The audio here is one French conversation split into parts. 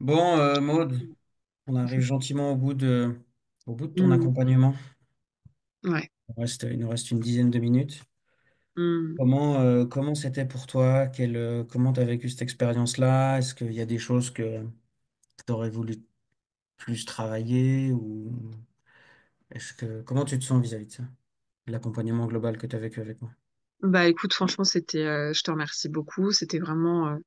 Bon, Maud, on arrive gentiment au bout de ton Mm, accompagnement. ouais. Il nous reste une dizaine de minutes. Mm. Comment c'était pour toi? Comment tu as vécu cette expérience-là? Est-ce qu'il y a des choses que tu aurais voulu plus travailler comment tu te sens vis-à-vis de ça? De l'accompagnement global que tu as vécu avec moi. Bah écoute, franchement, je te remercie beaucoup. C'était vraiment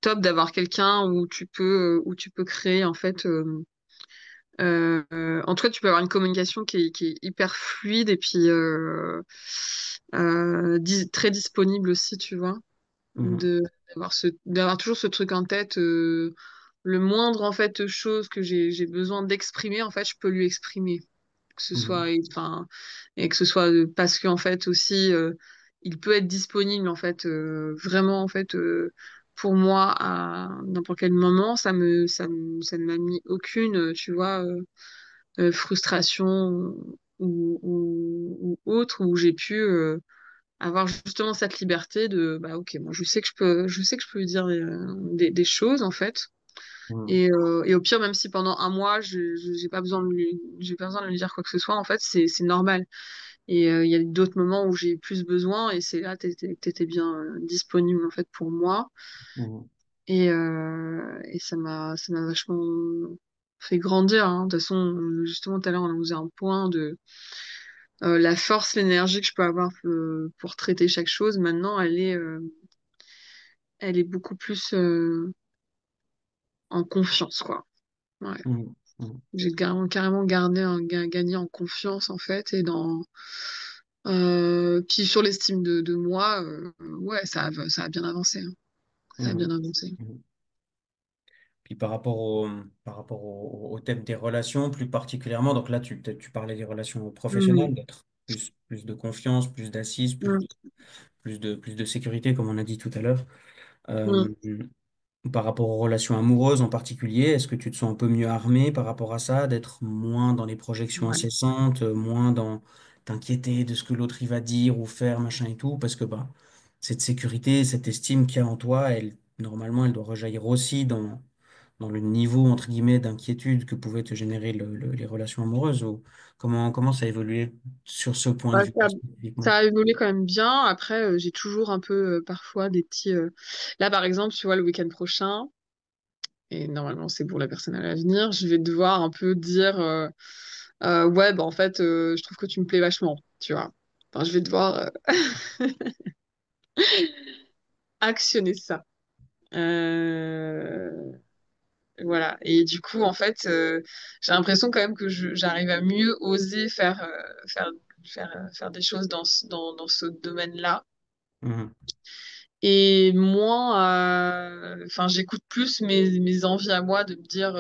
top d'avoir quelqu'un où tu peux créer en fait. En tout cas, tu peux avoir une communication qui est hyper fluide et puis très disponible aussi, tu vois. Mhm, De d'avoir toujours ce truc en tête. Le moindre en fait chose que j'ai besoin d'exprimer, en fait, je peux lui exprimer. Que ce soit, mhm, enfin, et que ce soit parce qu'en fait aussi, il peut être disponible en fait, vraiment en fait, pour moi à n'importe quel moment. Ça ne m'a mis aucune, tu vois, frustration ou autre où j'ai pu avoir justement cette liberté de, bah ok, moi je sais que je peux lui dire des choses en fait. mhm, Et au pire, même si pendant un mois, j'ai pas besoin de lui dire quoi que ce soit, en fait, c'est normal. Et il y a d'autres moments où j'ai plus besoin, et c'est là, t'étais bien disponible, en fait, pour moi. mhm, Et ça m'a vachement fait grandir, hein. De toute façon, justement, tout à l'heure, on a faisait un point de la force, l'énergie que je peux avoir pour traiter chaque chose. Maintenant, elle est beaucoup plus en confiance, quoi. Ouais. mhm, mhm, J'ai carrément gagné en confiance en fait et dans puis sur l'estime de moi, ouais, ça a bien avancé, hein. Ça a bien mhm, avancé. mhm. Puis par rapport au thème des relations, plus particulièrement, donc là, tu parlais des relations Mm, professionnelles, d'être plus de confiance, plus d'assises, mm, plus de sécurité, comme on a dit tout à l'heure. mm. Euh, Par rapport aux relations amoureuses en particulier, est-ce que tu te sens un peu mieux armé par rapport à ça, d'être moins dans les projections Ouais. incessantes, moins dans t'inquiéter de ce que l'autre il va dire ou faire, machin et tout, parce que bah, cette sécurité, cette estime qu'il y a en toi, normalement, elle doit rejaillir aussi dans le niveau, entre guillemets, d'inquiétude que pouvaient te générer les relations amoureuses, ou comment ça a évolué sur ce point de Ouais, vue-là ça spécifiquement? a évolué quand même bien. Après, j'ai toujours un peu parfois des petits. Là, par exemple, tu vois, le week-end prochain, et normalement c'est pour la personne à l'avenir, je vais devoir un peu dire ouais, bah en fait, je trouve que tu me plais vachement, tu vois. Enfin, je vais devoir actionner ça. Euh, voilà. Et du coup, en fait, j'ai l'impression quand même que j'arrive à mieux oser faire des choses dans ce domaine-là. Mhm. Et moins, enfin, j'écoute plus mes envies à moi de me dire,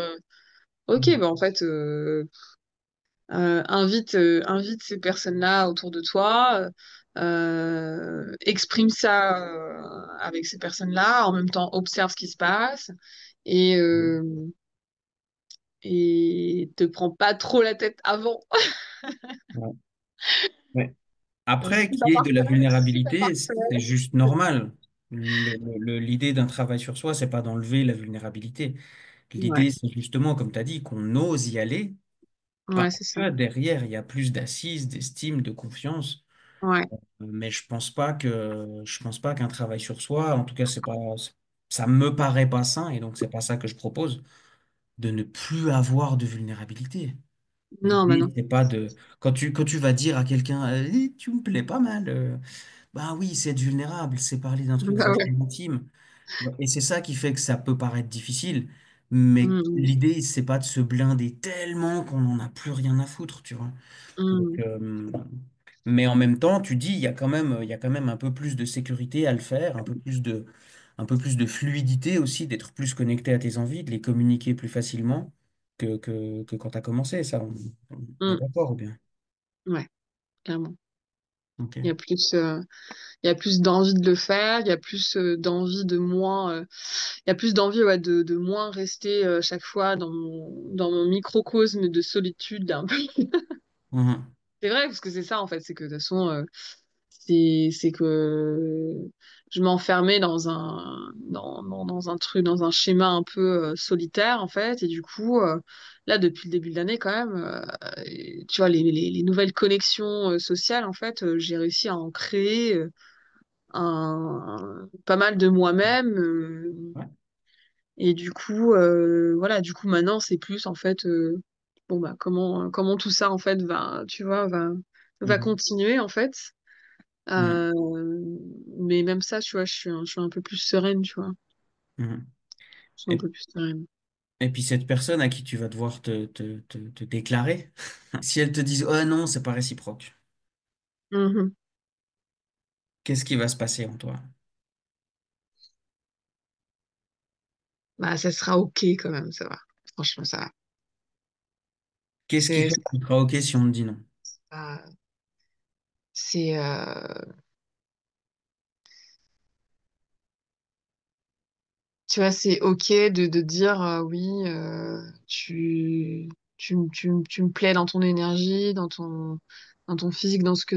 ok, Mhm. bah en fait, invite ces personnes-là autour de toi, exprime ça avec ces personnes-là, en même temps observe ce qui se passe et, euh, et te prends pas trop la tête avant. Ouais. Ouais. Je Après, suis pas qu'il y ait de la parfaite, je suis pas vulnérabilité, c'est parfaite. juste normal. L'idée d'un travail sur soi, c'est pas d'enlever la vulnérabilité. Ouais, L'idée, c'est justement, comme tu as dit, qu'on ose y aller ouais, parce c'est ça. que derrière, il y a plus d'assises, d'estime, de confiance. Ouais. Mais je pense pas qu'un travail sur soi, en tout cas, ça me paraît pas sain, et donc c'est pas ça que je propose, de ne plus avoir de vulnérabilité. Non, bah L'idée, non. c'est pas de. Quand tu vas dire à quelqu'un, tu me plais pas mal, bah oui, c'est être vulnérable, c'est parler d'un truc Bah ouais. vachement intime. Et c'est ça qui fait que ça peut paraître difficile. Mais Mm, l'idée, c'est pas de se blinder tellement qu'on n'en a plus rien à foutre, tu vois. Donc, mm, mais en même temps, tu dis, il y a quand même un peu plus de sécurité à le faire, un peu plus de fluidité aussi, d'être plus connecté à tes envies, de les communiquer plus facilement que quand tu as commencé. Ça, on est mm. d'accord ou bien? Ouais, clairement. Ok. Il y a plus, il y a plus d'envie de le faire, il y a plus d'envie de moins, il y a plus d'envie ouais, de moins rester chaque fois dans mon microcosme de solitude un peu. Mhm. C'est vrai, parce que c'est ça en fait, c'est que de toute façon, c'est que je m'enfermais dans un truc, dans un schéma un peu solitaire, en fait. Et du coup, là, depuis le début de l'année, quand même, tu vois, les nouvelles connexions sociales, en fait, j'ai réussi à en créer pas mal de moi-même. Ouais. Et du coup, voilà, du coup, maintenant, c'est plus, en fait, bon, bah, comment tout ça, en fait, va, tu vois, va Mhm. continuer, en fait. Ouais. Euh, mais même ça, tu vois, je suis un peu plus sereine, tu vois. Mhm. Je suis un Et, peu plus sereine. et puis cette personne à qui tu vas devoir te déclarer, si elle te dit, oh non, c'est pas réciproque, Mhm. qu'est-ce qui va se passer en toi? Bah, ça sera OK quand même, ça va. Franchement, ça va. Qu'est-ce qui C'est, fait que tu seras OK si on te dit non? pas- c'est, tu vois, c'est OK de dire oui, tu me plais dans ton énergie, dans ton physique, dans ce que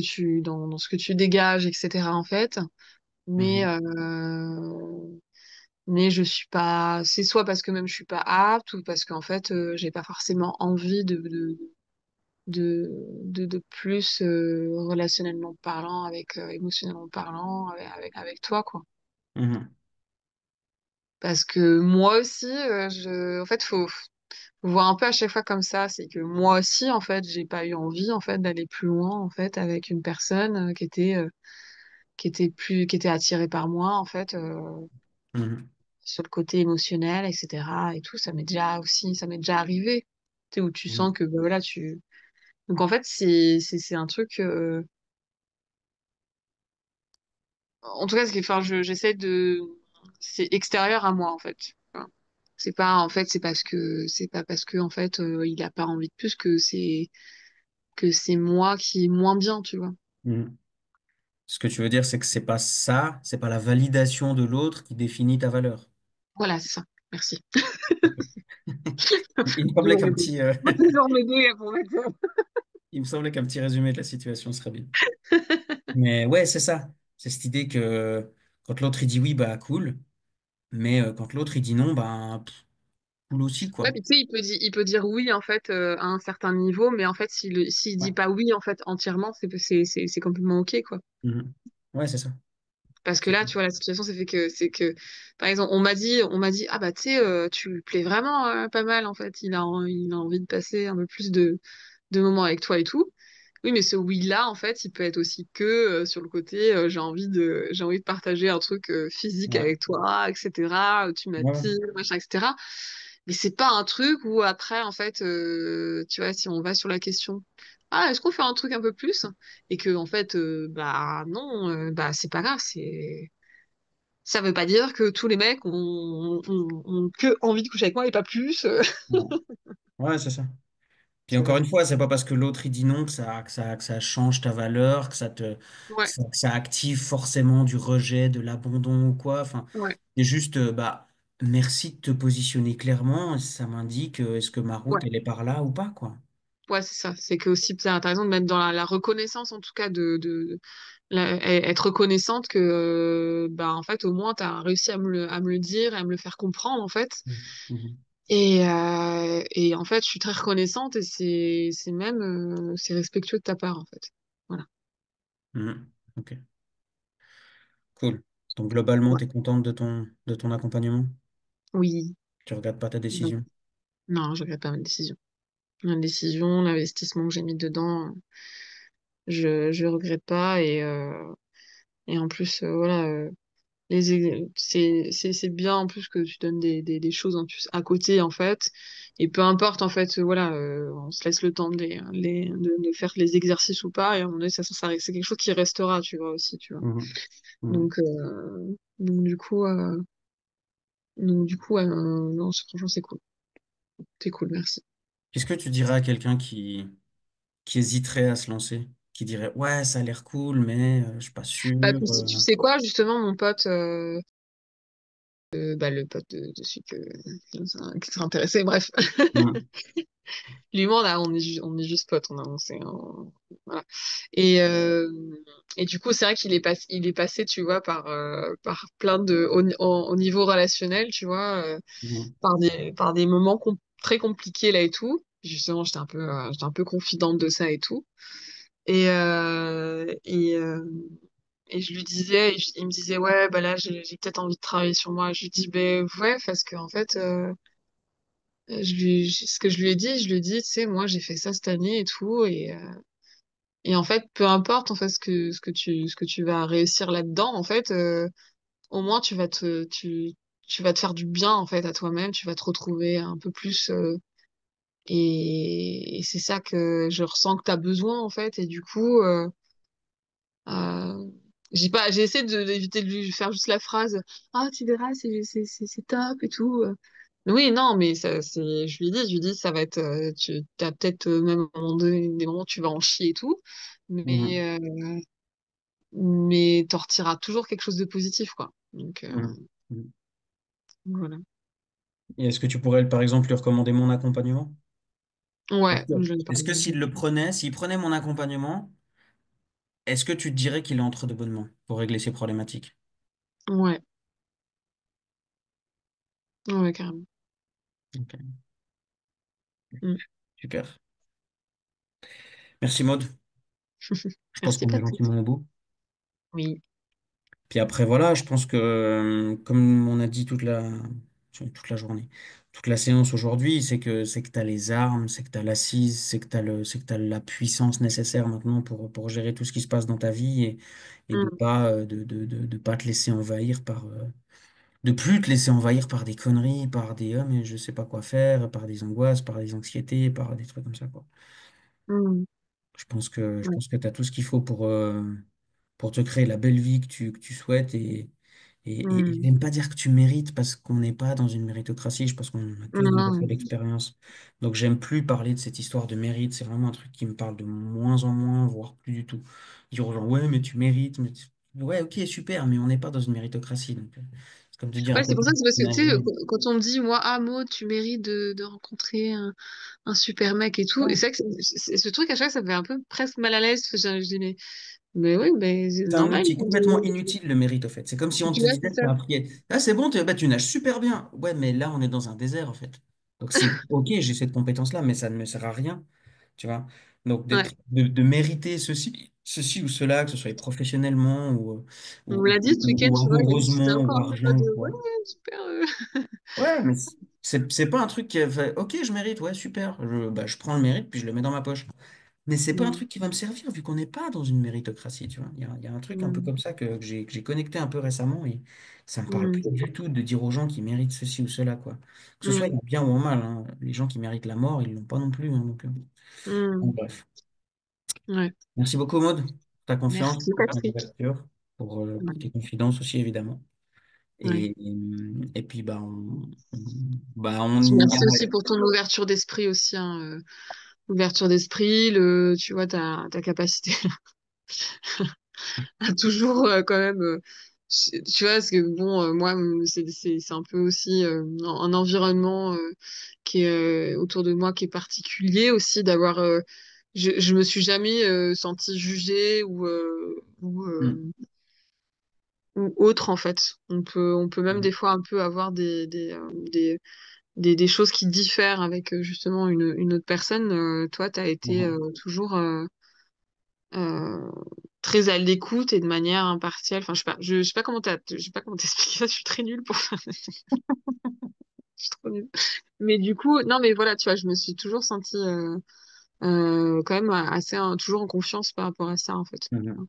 tu dégages, etc. en fait. Mais, Mhm. euh, mais je suis pas, c'est soit parce que même je suis pas apte ou parce qu'en fait, j'ai pas forcément envie de plus relationnellement parlant, avec émotionnellement parlant, avec toi, quoi. Mhm. Parce que moi aussi, en fait, faut voir un peu à chaque fois comme ça, c'est que moi aussi, en fait, j'ai pas eu envie, en fait, d'aller plus loin, en fait, avec une personne qui était attirée par moi, en fait, Mhm. sur le côté émotionnel, etc. Et tout, ça m'est déjà arrivé, tu sais, où tu Mhm. sens que, bah, voilà, donc en fait, c'est un truc. En tout cas, enfin, j'essaie de. C'est extérieur à moi, en fait. Enfin, c'est pas, en fait, c'est pas parce que, en fait, il a pas envie de plus que c'est moi qui est moins bien, tu vois. Mhm. Ce que tu veux dire, c'est que c'est pas ça, c'est pas la validation de l'autre qui définit ta valeur. Voilà, c'est ça. Merci. Ok. Il me semblait Toujours qu'un m'aider. petit, Faut toujours m'aider pour mettre ça. il me semblait qu'un petit résumé de la situation serait bien. Mais ouais, c'est ça. C'est cette idée que quand l'autre il dit oui, bah cool. Mais quand l'autre il dit non, bah cool aussi, Ouais, quoi. puis tu sais, il peut dire oui, en fait, à un certain niveau, mais en fait, s'il Ouais. dit pas oui, en fait, entièrement, c'est complètement OK, quoi. Mhm. Ouais, c'est ça. Parce que C'est là, tu vois, la situation, c'est que, par exemple, on m'a dit, ah bah, tu sais, tu lui plais vraiment pas mal, en fait. Il a envie de passer un peu plus de moments avec toi et tout. Oui, mais ce oui-là, en fait, il peut être aussi que sur le côté, j'ai envie de partager un truc physique ouais. avec toi, etc. Tu Ouais, ouais. m'attires, machin, etc. Mais c'est pas un truc où après, en fait, tu vois, si on va sur la question, ah, est-ce qu'on fait un truc un peu plus? Et que, en fait, bah non, bah c'est pas grave, ça veut pas dire que tous les mecs ont que envie de coucher avec moi et pas plus, Ouais, ouais, c'est ça. Puis tu encore vois. une fois, c'est pas parce que l'autre il dit non que ça change ta valeur, Ouais, que ça active forcément du rejet, de l'abandon ou quoi. Enfin, ouais, c'est juste, bah, merci de te positionner clairement. Ça m'indique, est-ce que ma route ouais. elle est par là ou pas, quoi. Ouais, c'est ça. C'est que aussi, t'as raison de mettre dans la reconnaissance, en tout cas, être reconnaissante que, bah, en fait, au moins, t'as réussi à me le dire et à me le faire comprendre, en fait. Mhm. Mhm. Et en fait, je suis très reconnaissante et c'est même, c'est respectueux de ta part, en fait. Voilà. Mhm. Ok, cool. Donc globalement, Ouais. tu es contente de ton accompagnement? Oui. Tu regrettes pas ta Donc, décision? non, je regrette pas ma décision. Ma décision, l'investissement que j'ai mis dedans, je regrette pas et en plus, voilà, c'est bien en plus que tu donnes des choses en plus à côté en fait et peu importe en fait voilà on se laisse le temps de faire les exercices ou pas et à un moment donné c'est quelque chose qui restera tu vois aussi tu vois Mhm. Mhm. donc donc du coup non franchement c'est cool merci. Qu'est-ce que tu dirais à quelqu'un qui hésiterait à se lancer, qui dirait ouais, ça a l'air cool, mais je suis pas sûr. Bah, tu sais quoi justement mon pote bah, le pote de celui qui s'est intéressé, bref. Mhm. Lui, moi, on est juste potes, voilà. Et, euh, et du coup, c'est vrai il est passé, tu vois, par plein au niveau relationnel, tu vois, Mhm. par des moments très compliqués là et tout. Justement, j'étais un peu confidente de ça et tout. Et, euh, et, euh, et je lui disais, il me disait, ouais, bah là, j'ai peut-être envie de travailler sur moi. Je lui dis, ben ouais, parce que en fait, ce que je lui ai dit, tu sais, moi, j'ai fait ça cette année et tout, et en fait, peu importe en fait ce que tu vas réussir là-dedans, en fait, au moins tu vas te faire du bien en fait à toi-même, tu vas te retrouver un peu plus, et c'est ça que je ressens que tu as besoin en fait, et du coup, euh, j'ai essayé d'éviter de lui faire juste la phrase, ah tu verras, c'est top et tout. Oui, non, mais je lui dis, ça va être, tu as peut-être même à un moment donné, des moments où tu vas en chier et tout, Mhm. mais, mais t'en retireras toujours quelque chose de positif, quoi. Donc, Mhm. Mhm. voilà. Et est-ce que tu pourrais, par exemple, lui recommander mon accompagnement? Est-ce Ouais, que, je ne est-ce parle que s'il le prenait, s'il prenait mon accompagnement, est-ce que tu te dirais qu'il est entre de bonnes mains pour régler ses problématiques? Ouais, ouais, carrément. Ok, Mm. super. Merci Maud. Je pense Merci, qu'on est Patrick. gentiment au bout. Oui. Puis après, voilà, je pense que, comme on a dit toute la journée, toute la séance aujourd'hui, c'est que tu as les armes, c'est que tu as l'assise, c'est que tu la puissance nécessaire maintenant pour gérer tout ce qui se passe dans ta vie et de Mm. pas, de pas te laisser envahir de plus te laisser envahir par des conneries, par des, oh, mais je sais pas quoi faire, par des angoisses, par des anxiétés, par des trucs comme ça, quoi. Mm. Je Ouais. pense que tu as tout ce qu'il faut pour te créer la belle vie que tu souhaites et Mm. j'aime pas dire que tu mérites parce qu'on n'est pas dans une méritocratie, je pense qu'on a tous déjà fait Non. l'expérience. Donc j'aime plus parler de cette histoire de mérite, c'est vraiment un truc qui me parle de moins en moins, voire plus du tout. Dire aux gens, ouais, mais tu mérites, ouais, ok, super, mais on n'est pas dans une méritocratie. Donc, c'est comme de dire à Ouais, c'est pour ça quelqu'un que c'est parce que, tu sais, d'imaginer. quand on me dit, moi, ah, Maud, tu mérites de rencontrer un super mec et tout, et c'est vrai que ce truc, à chaque fois, ça me fait un peu presque mal à l'aise. Je dis, mais oui, mais c'est C'est un normal. outil complètement inutile, le mérite, au fait. C'est comme si on Tu te vois, disait, c'est ça. tu as appris. Ah, c'est bon, bah, tu nages super bien. Ouais, mais là, on est dans un désert, en fait. Donc, c'est OK, j'ai cette compétence-là, mais ça ne me sert à rien. Tu vois? Donc, Ouais. de mériter ceci ou cela, que ce soit professionnellement On me l'a dit ce week-end, ou tu vois, j'étais amoureusement ou encore en argent mode, ou ouais, quoi. super. Ouais, mais c'est pas un truc qui fait, OK, je mérite, ouais, super. Je prends le mérite, puis je le mets dans ma poche. Mais c'est pas un Mm, truc qui va me servir vu qu'on n'est pas dans une méritocratie, tu vois. Il y a un truc un peu mm, comme ça que j'ai connecté un peu récemment et ça me parle plus mm, du tout de dire aux gens qui méritent ceci ou cela, quoi. Que ce soit mm, en bien ou en mal, hein. Les gens qui méritent la mort, ils l'ont pas non plus, hein, donc, bon, mm. bref. Ouais. Merci beaucoup, Maud, pour ta confiance, Merci, pour ton Patrick. ouverture, pour tes Ouais. confidences aussi, évidemment. Ouais. Et puis, on Puis y merci aussi arrive. pour ton ouverture d'esprit aussi, hein, ouverture d'esprit, tu vois, ta capacité à toujours quand même, tu vois, parce que bon, moi, c'est un peu aussi un environnement qui est autour de moi qui est particulier aussi d'avoir, je me suis jamais sentie jugée Mm, ou autre en fait. On peut même mm, des fois un peu avoir des choses qui diffèrent avec justement une autre personne. Toi, tu as été mm, toujours euh, très à l'écoute et de manière impartiale. Enfin, je sais pas je sais pas comment t'expliquer ça. Je suis très nulle pour ça. Je suis trop nulle. Mais du coup, non, mais voilà, tu vois, je me suis toujours sentie quand même assez toujours en confiance par rapport à ça en fait. mm.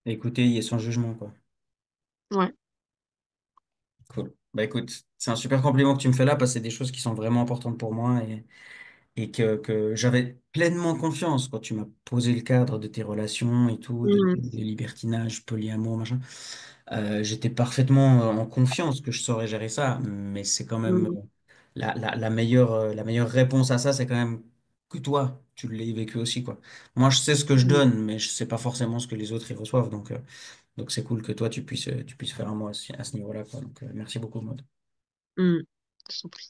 Écoutez, il est sans jugement, quoi. Ouais. Cool. Bah écoute, c'est un super compliment que tu me fais là parce que c'est des choses qui sont vraiment importantes pour moi et que j'avais pleinement confiance quand tu m'as posé le cadre de tes relations et tout, Mm, de libertinage, polyamour, machin. J'étais parfaitement en confiance que je saurais gérer ça, mais c'est quand même mm, la meilleure réponse à ça, c'est quand même que toi, tu l'aies vécu aussi, quoi. Moi, je sais ce que je mm, donne, mais je sais pas forcément ce que les autres y reçoivent, donc Donc c'est cool que toi, tu puisses faire un mot à ce niveau-là, quoi. Donc merci beaucoup, Maud. Mm. Je t'en prie.